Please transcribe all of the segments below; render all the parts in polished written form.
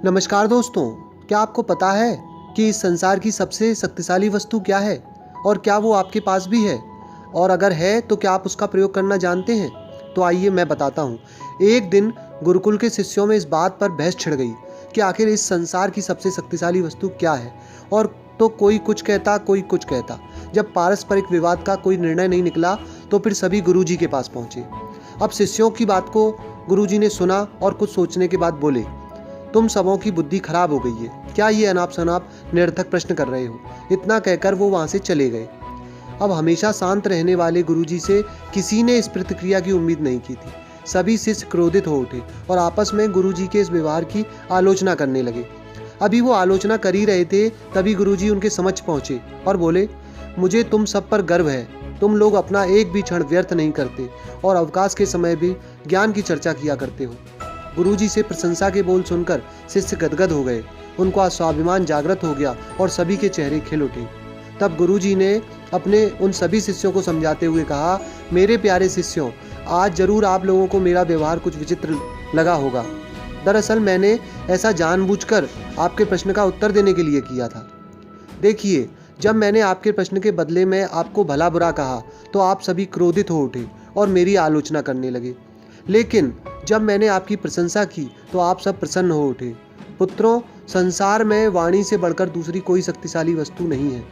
नमस्कार दोस्तों, क्या आपको पता है कि इस संसार की सबसे शक्तिशाली वस्तु क्या है और क्या वो आपके पास भी है? और अगर है तो क्या आप उसका प्रयोग करना जानते हैं? तो आइए मैं बताता हूँ। एक दिन गुरुकुल के शिष्यों में इस बात पर बहस छिड़ गई कि आखिर इस संसार की सबसे शक्तिशाली वस्तु क्या है। और तो कोई कुछ कहता, कोई कुछ कहता। जब पारस्परिक विवाद का कोई निर्णय नहीं निकला तो फिर सभी गुरुजी के पास पहुंचे। अब शिष्यों की बात को गुरुजी ने सुना और कुछ सोचने के बाद बोले, तुम सबों की बुद्धि खराब हो गई है, क्या ये अनाप शनाप निरर्थक प्रश्न कर रहे हो? इतना कहकर वो वहां से चले गए। अब हमेशा शांत रहने वाले गुरुजी से किसी ने इस प्रतिक्रिया की उम्मीद नहीं की थी। सभी शिष्य क्रोधित हो उठे और आपस में गुरुजी के इस व्यवहार की आलोचना करने लगे। अभी वो आलोचना कर ही रहे थे, तभी गुरुजी उनके समक्ष पहुंचे और बोले, मुझे तुम सब पर गर्व है। तुम लोग अपना एक भी क्षण व्यर्थ नहीं करते और अवकाश के समय भी ज्ञान की चर्चा किया करते हो। गुरुजी से प्रशंसा के बोल सुनकर शिष्य गदगद हो गए। उनका स्वाभिमान जागृत हो गया और सभी के चेहरे खिल उठे। तब गुरुजी ने अपने उन सभी शिष्यों को समझाते हुए कहा, मेरे प्यारे शिष्यों, आज जरूर आप लोगों को मेरा व्यवहार कुछ विचित्र लगा होगा। दरअसल मैंने ऐसा जानबूझकर आपके प्रश्न का उत्तर देने के लिए किया था। देखिए, जब मैंने आपके प्रश्न के बदले में आपको भला बुरा कहा तो आप सभी क्रोधित हो उठे और मेरी आलोचना करने लगे। लेकिन जब मैंने आपकी प्रशंसा की तो आप सब प्रसन्न हो उठे। पुत्रों, संसार में वाणी से बढ़कर दूसरी कोई शक्तिशाली वस्तु नहीं है।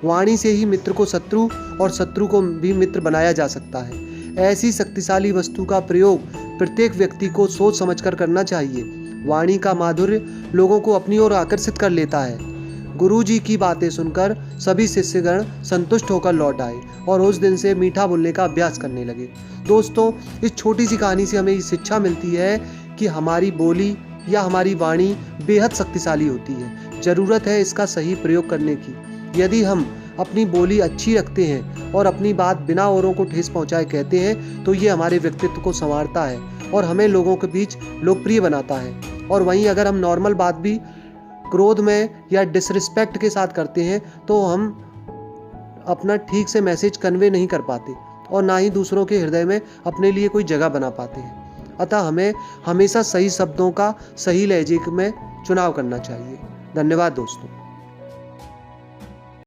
वाणी से ही मित्र को शत्रु और शत्रु को भी मित्र बनाया जा सकता है। ऐसी शक्तिशाली वस्तु का प्रयोग प्रत्येक व्यक्ति को सोच समझकर करना चाहिए। वाणी का माधुर्य लोगों को अपनी ओर आकर्षित कर लेता है। गुरुजी की बातें सुनकर सभी शिष्यगण संतुष्ट होकर लौट आए और उस दिन से मीठा बोलने का अभ्यास करने लगे। दोस्तों, इस छोटी सी कहानी से हमें ये शिक्षा मिलती है कि हमारी बोली या हमारी वाणी बेहद शक्तिशाली होती है। ज़रूरत है इसका सही प्रयोग करने की। यदि हम अपनी बोली अच्छी रखते हैं और अपनी बात बिना औरों को ठेस पहुंचाए कहते हैं तो ये हमारे व्यक्तित्व को संवारता है और हमें लोगों के बीच लोकप्रिय बनाता है। और वहीं अगर हम नॉर्मल बात भी क्रोध में या डिसरिस्पेक्ट के साथ करते हैं तो हम अपना ठीक से मैसेज कन्वे नहीं कर पाते और ना ही दूसरों के हृदय में अपने लिए कोई जगह बना पाते हैं। अतः हमें हमेशा सही शब्दों का सही लहजे में चुनाव करना चाहिए। धन्यवाद दोस्तों।